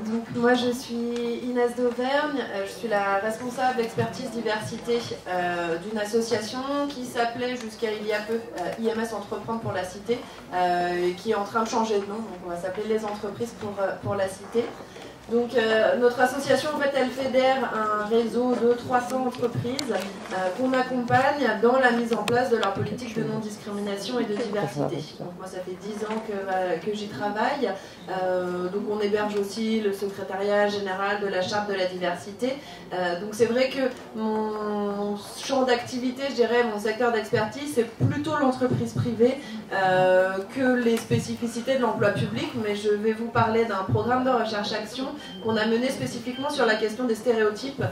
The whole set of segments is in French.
Donc, moi je suis Inès d'Auvergne, je suis la responsable expertise diversité d'une association qui s'appelait jusqu'à il y a peu IMS Entreprendre pour la Cité, et qui est en train de changer de nom, donc on va s'appeler Les Entreprises pour la Cité. Donc notre association, en fait, elle fédère un réseau de 300 entreprises qu'on accompagne dans la mise en place de leur politique de non-discrimination et de diversité. Donc moi, ça fait 10 ans que j'y travaille. Donc on héberge aussi le secrétariat général de la Charte de la diversité. Donc c'est vrai que mon champ d'activité, je dirais, mon secteur d'expertise, c'est plutôt l'entreprise privée que les spécificités de l'emploi public, mais je vais vous parler d'un programme de recherche-action qu'on a mené spécifiquement sur la question des stéréotypes,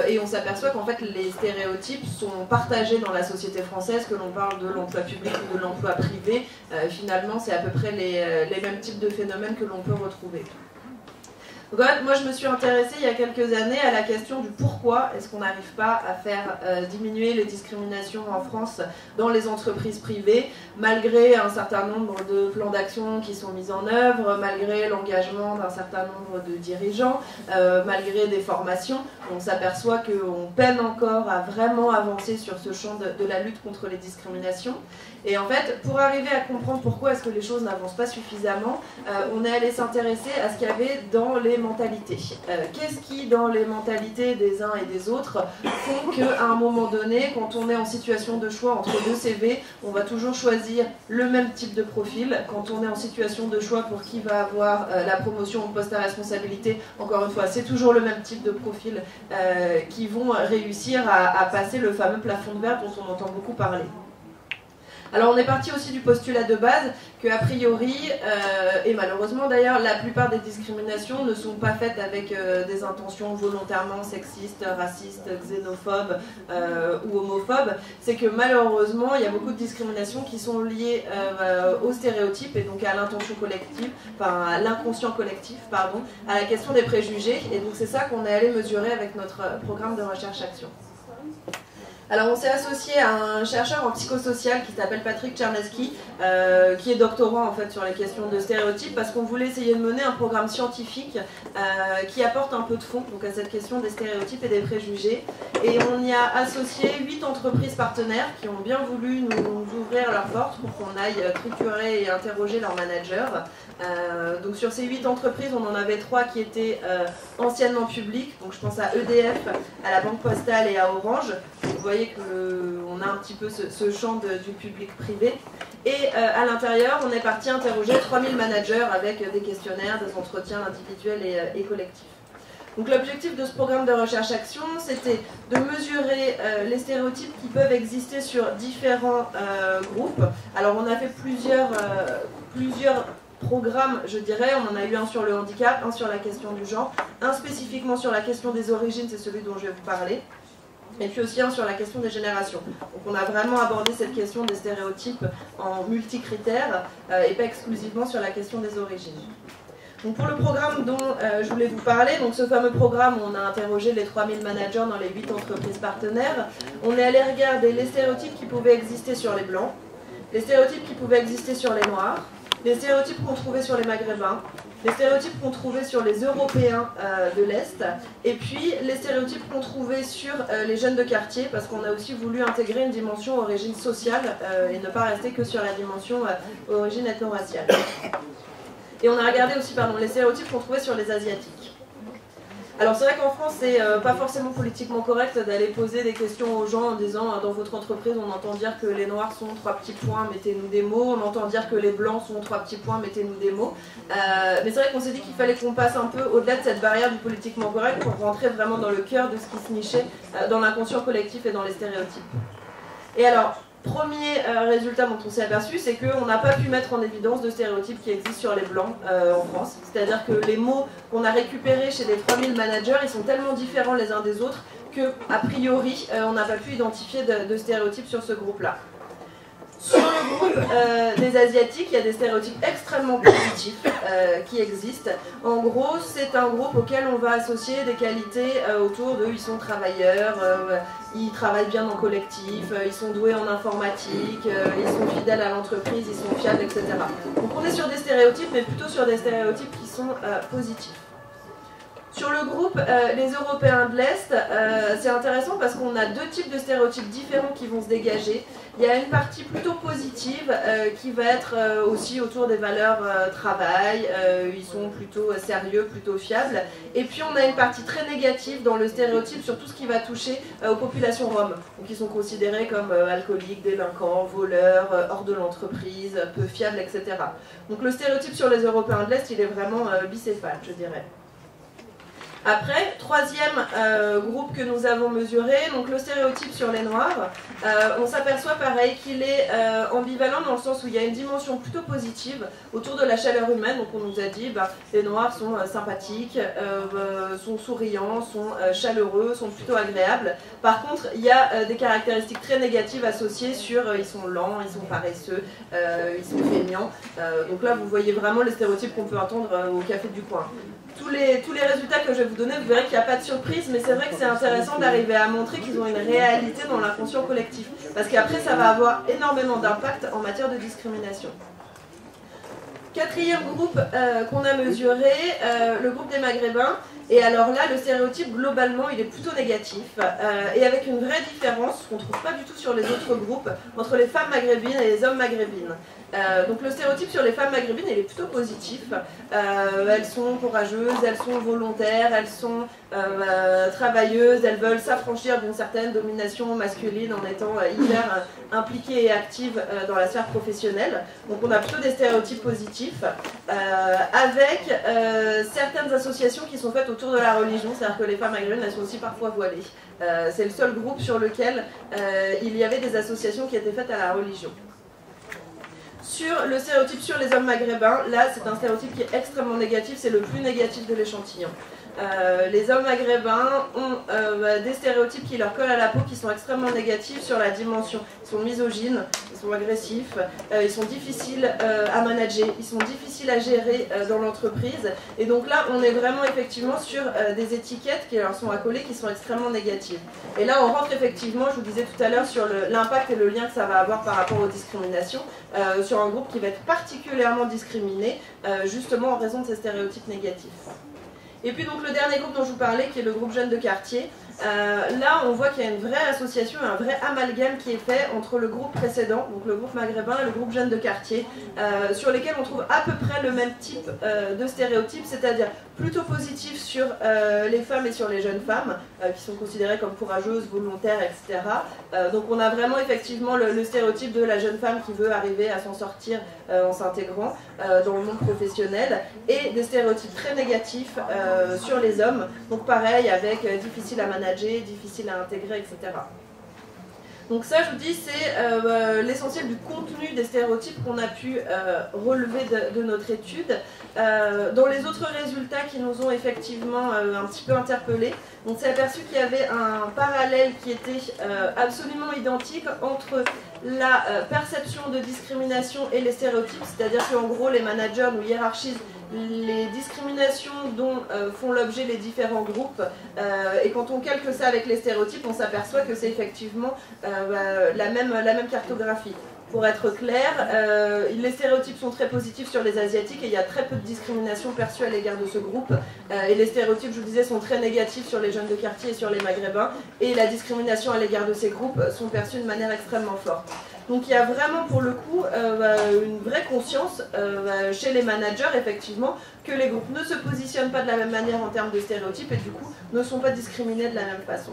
et on s'aperçoit qu'en fait les stéréotypes sont partagés dans la société française, que l'on parle de l'emploi public ou de l'emploi privé. Finalement c'est à peu près les mêmes types de phénomènes que l'on peut retrouver. Donc, moi je me suis intéressée il y a quelques années à la question du pourquoi est-ce qu'on n'arrive pas à faire diminuer les discriminations en France dans les entreprises privées, malgré un certain nombre de plans d'action qui sont mis en œuvre, malgré l'engagement d'un certain nombre de dirigeants, malgré des formations. On s'aperçoit qu'on peine encore à vraiment avancer sur ce champ de la lutte contre les discriminations. Et en fait, pour arriver à comprendre pourquoi est-ce que les choses n'avancent pas suffisamment, on est allé s'intéresser à ce qu'il y avait dans les mentalités. Qu'est-ce qui, dans les mentalités des uns et des autres, font qu'à un moment donné, quand on est en situation de choix entre deux CV, on va toujours choisir le même type de profil. Quand on est en situation de choix pour qui va avoir la promotion au poste à responsabilité, encore une fois, c'est toujours le même type de profil qui vont réussir à passer le fameux plafond de verre dont on entend beaucoup parler. Alors on est parti aussi du postulat de base qu'a priori, et malheureusement d'ailleurs, la plupart des discriminations ne sont pas faites avec des intentions volontairement sexistes, racistes, xénophobes ou homophobes. C'est que malheureusement, il y a beaucoup de discriminations qui sont liées aux stéréotypes et donc à l'intention collective, enfin à l'inconscient collectif, pardon, à la question des préjugés. Et donc c'est ça qu'on est allé mesurer avec notre programme de recherche-action. Alors on s'est associé à un chercheur en psychosocial qui s'appelle Patrick Czerneski, qui est doctorant en fait sur les questions de stéréotypes, parce qu'on voulait essayer de mener un programme scientifique qui apporte un peu de fond donc, à cette question des stéréotypes et des préjugés. Et on y a associé 8 entreprises partenaires qui ont bien voulu nous ouvrir leurs portes pour qu'on aille triturer et interroger leurs managers. Donc sur ces 8 entreprises, on en avait 3 qui étaient anciennement publiques, donc je pense à EDF, à la Banque Postale et à Orange. Vous voyez qu'on a un petit peu ce champ du public-privé. Et à l'intérieur, on est parti interroger 3000 managers avec des questionnaires, des entretiens individuels et collectifs. Donc l'objectif de ce programme de recherche-action, c'était de mesurer les stéréotypes qui peuvent exister sur différents groupes. Alors on a fait plusieurs programmes, je dirais. On en a eu un sur le handicap, un sur la question du genre, un spécifiquement sur la question des origines, c'est celui dont je vais vous parler. Et puis aussi un sur la question des générations. Donc on a vraiment abordé cette question des stéréotypes en multicritères et pas exclusivement sur la question des origines. Donc pour le programme dont je voulais vous parler, donc ce fameux programme où on a interrogé les 3000 managers dans les 8 entreprises partenaires, on est allé regarder les stéréotypes qui pouvaient exister sur les blancs, les stéréotypes qui pouvaient exister sur les noirs, les stéréotypes qu'on trouvait sur les maghrébins, les stéréotypes qu'on trouvait sur les Européens de l'Est, et puis les stéréotypes qu'on trouvait sur les jeunes de quartier, parce qu'on a aussi voulu intégrer une dimension origine sociale et ne pas rester que sur la dimension origine ethno-raciale. Et on a regardé aussi les stéréotypes qu'on trouvait sur les Asiatiques. Alors c'est vrai qu'en France, c'est pas forcément politiquement correct d'aller poser des questions aux gens en disant dans votre entreprise, on entend dire que les noirs sont 3 petits points, mettez-nous des mots, on entend dire que les blancs sont 3 petits points, mettez-nous des mots. Mais c'est vrai qu'on s'est dit qu'il fallait qu'on passe un peu au-delà de cette barrière du politiquement correct pour rentrer vraiment dans le cœur de ce qui se nichait dans l'inconscient collectif et dans les stéréotypes. Et alors, premier résultat dont on s'est aperçu, c'est qu'on n'a pas pu mettre en évidence de stéréotypes qui existent sur les blancs en France. C'est-à-dire que les mots qu'on a récupérés chez les 3000 managers, ils sont tellement différents les uns des autres que, a priori, on n'a pas pu identifier de stéréotypes sur ce groupe-là. Sur le groupe des Asiatiques, il y a des stéréotypes extrêmement positifs qui existent. En gros, c'est un groupe auquel on va associer des qualités autour de ils sont travailleurs, ils travaillent bien en collectif, ils sont doués en informatique, ils sont fidèles à l'entreprise, ils sont fiables, etc. Donc on est sur des stéréotypes, mais plutôt sur des stéréotypes qui sont positifs. Sur le groupe les Européens de l'Est, c'est intéressant parce qu'on a deux types de stéréotypes différents qui vont se dégager. Il y a une partie plutôt positive qui va être aussi autour des valeurs travail, ils sont plutôt sérieux, plutôt fiables. Et puis on a une partie très négative dans le stéréotype sur tout ce qui va toucher aux populations roms, donc ils sont considérés comme alcooliques, délinquants, voleurs, hors de l'entreprise, peu fiables, etc. Donc le stéréotype sur les Européens de l'Est, il est vraiment bicéphale, je dirais. Après, troisième groupe que nous avons mesuré, donc le stéréotype sur les Noirs, on s'aperçoit pareil qu'il est ambivalent dans le sens où il y a une dimension plutôt positive autour de la chaleur humaine. Donc on nous a dit les Noirs sont sympathiques, sont souriants, sont chaleureux, sont plutôt agréables. Par contre, il y a des caractéristiques très négatives associées sur ils sont lents, ils sont paresseux, ils sont feignants. Donc là, vous voyez vraiment les stéréotypes qu'on peut entendre au café du coin. Tous les résultats que je vais vous donner, vous verrez qu'il n'y a pas de surprise, mais c'est vrai que c'est intéressant d'arriver à montrer qu'ils ont une réalité dans l'inconscient collectif. Parce qu'après, ça va avoir énormément d'impact en matière de discrimination. Quatrième groupe qu'on a mesuré, le groupe des Maghrébins. Et alors là, le stéréotype, globalement, il est plutôt négatif. Et avec une vraie différence, qu'on ne trouve pas du tout sur les autres groupes, entre les femmes maghrébines et les hommes maghrébines. Donc le stéréotype sur les femmes maghrébines, il est plutôt positif. Elles sont courageuses, elles sont volontaires, elles sont travailleuses, elles veulent s'affranchir d'une certaine domination masculine en étant hyper impliquées et actives dans la sphère professionnelle. Donc on a plutôt des stéréotypes positifs, avec certaines associations qui sont faites autour de la religion, c'est-à-dire que les femmes maghrébines, elles sont aussi parfois voilées. C'est le seul groupe sur lequel il y avait des associations qui étaient faites à la religion. Sur le stéréotype sur les hommes maghrébins, là c'est un stéréotype qui est extrêmement négatif, c'est le plus négatif de l'échantillon. Les hommes maghrébins ont des stéréotypes qui leur collent à la peau, qui sont extrêmement négatifs sur la dimension. Ils sont misogynes, ils sont agressifs, ils sont difficiles à manager, ils sont difficiles à gérer dans l'entreprise. Et donc là, on est vraiment effectivement sur des étiquettes qui leur sont accolées, qui sont extrêmement négatives. Et là, on rentre effectivement, je vous disais tout à l'heure, sur l'impact et le lien que ça va avoir par rapport aux discriminations, sur un groupe qui va être particulièrement discriminé, justement en raison de ces stéréotypes négatifs. Et puis donc le dernier groupe dont je vous parlais, qui est le groupe Jeunes de quartier, là on voit qu'il y a une vraie association, un vrai amalgame qui est fait entre le groupe précédent, donc le groupe maghrébin et le groupe Jeunes de quartier, sur lesquels on trouve à peu près le même type de stéréotypes, c'est-à-dire plutôt positif sur les femmes et sur les jeunes femmes, qui sont considérées comme courageuses, volontaires, etc. Donc on a vraiment effectivement le stéréotype de la jeune femme qui veut arriver à s'en sortir en s'intégrant dans le monde professionnel, et des stéréotypes très négatifs sur les hommes, donc pareil avec difficile à manager, difficile à intégrer, etc. Donc ça, je vous dis, c'est l'essentiel du contenu des stéréotypes qu'on a pu relever de notre étude. Dans les autres résultats qui nous ont effectivement un petit peu interpellés, on s'est aperçu qu'il y avait un parallèle qui était absolument identique entre la perception de discrimination et les stéréotypes, c'est-à-dire qu'en gros, les managers nous hiérarchisent les discriminations dont font l'objet les différents groupes, et quand on calque ça avec les stéréotypes, on s'aperçoit que c'est effectivement la même cartographie. Pour être clair, les stéréotypes sont très positifs sur les Asiatiques et il y a très peu de discrimination perçue à l'égard de ce groupe. Et les stéréotypes, je vous disais, sont très négatifs sur les jeunes de quartier et sur les Maghrébins. Et la discrimination à l'égard de ces groupes sont perçues de manière extrêmement forte. Donc il y a vraiment pour le coup une vraie conscience chez les managers, effectivement, que les groupes ne se positionnent pas de la même manière en termes de stéréotypes et du coup ne sont pas discriminés de la même façon.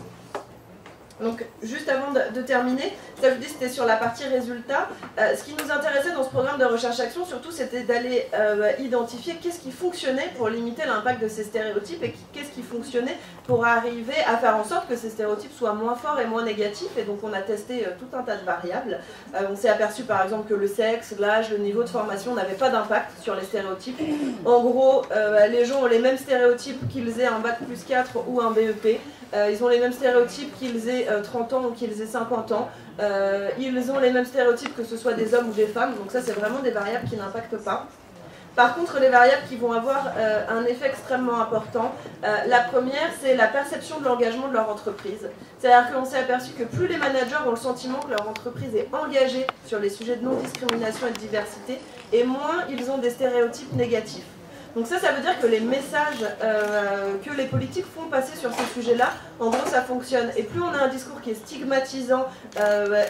Donc, juste avant de terminer, ça je vous dis c'était sur la partie résultats. Ce qui nous intéressait dans ce programme de recherche-action, surtout, c'était d'aller identifier qu'est-ce qui fonctionnait pour limiter l'impact de ces stéréotypes et qu'est-ce qui fonctionnait pour arriver à faire en sorte que ces stéréotypes soient moins forts et moins négatifs. Et donc, on a testé tout un tas de variables. On s'est aperçu, par exemple, que le sexe, l'âge, le niveau de formation n'avaient pas d'impact sur les stéréotypes. En gros, les gens ont les mêmes stéréotypes qu'ils aient un bac plus 4 ou un BEP. Ils ont les mêmes stéréotypes qu'ils aient 30 ans ou qu'ils aient 50 ans. Ils ont les mêmes stéréotypes que ce soit des hommes ou des femmes. Donc ça, c'est vraiment des variables qui n'impactent pas. Par contre, les variables qui vont avoir un effet extrêmement important, la première, c'est la perception de l'engagement de leur entreprise. C'est-à-dire qu'on s'est aperçu que plus les managers ont le sentiment que leur entreprise est engagée sur les sujets de non-discrimination et de diversité, et moins ils ont des stéréotypes négatifs. Donc ça veut dire que les messages que les politiques font passer sur ces sujets-là, en gros ça fonctionne. Et plus on a un discours qui est stigmatisant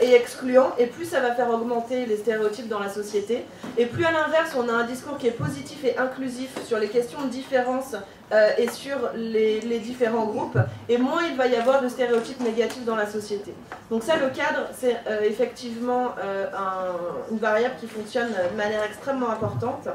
et excluant, et plus ça va faire augmenter les stéréotypes dans la société. Et plus à l'inverse, on a un discours qui est positif et inclusif sur les questions de différence et sur les différents groupes, et moins il va y avoir de stéréotypes négatifs dans la société. Donc ça, le cadre, c'est effectivement une variable qui fonctionne de manière extrêmement importante.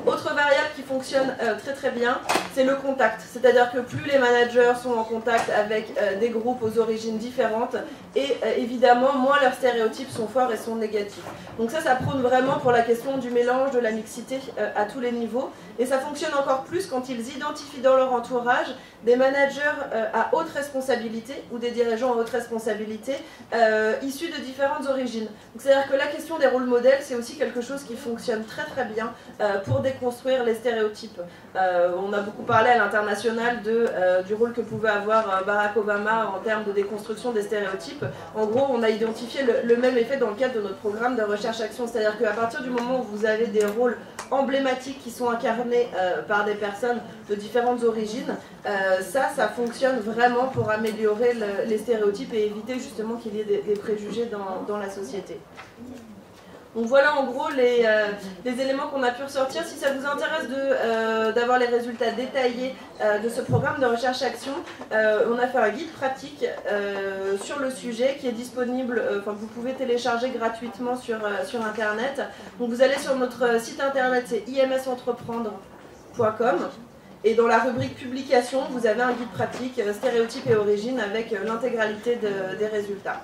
Autre variable qui fonctionne très très bien, c'est le contact. C'est-à-dire que plus les managers sont en contact avec des groupes aux origines différentes, et évidemment, moins leurs stéréotypes sont forts et sont négatifs. Donc ça prône vraiment pour la question du mélange, de la mixité à tous les niveaux. Et ça fonctionne encore plus quand ils identifient dans leur entourage des managers à haute responsabilité ou des dirigeants à haute responsabilité issus de différentes origines. C'est-à-dire que la question des rôles modèles, c'est aussi quelque chose qui fonctionne très très bien pour déconstruire les stéréotypes. On a beaucoup parlé à l'international du rôle que pouvait avoir Barack Obama en termes de déconstruction des stéréotypes. En gros, on a identifié le même effet dans le cadre de notre programme de recherche-action. C'est-à-dire qu'à partir du moment où vous avez des rôles emblématiques qui sont incarnés par des personnes de différentes origines, ça fonctionne vraiment pour améliorer les stéréotypes et éviter justement qu'il y ait des préjugés dans la société. Donc voilà en gros les éléments qu'on a pu ressortir. Si ça vous intéresse d'avoir les résultats détaillés de ce programme de recherche-action, on a fait un guide pratique sur le sujet qui est disponible, vous pouvez télécharger gratuitement sur internet. Donc vous allez sur notre site internet, c'est imsentreprendre.com. Et dans la rubrique publication, vous avez un guide pratique, stéréotypes et origines, avec l'intégralité des résultats.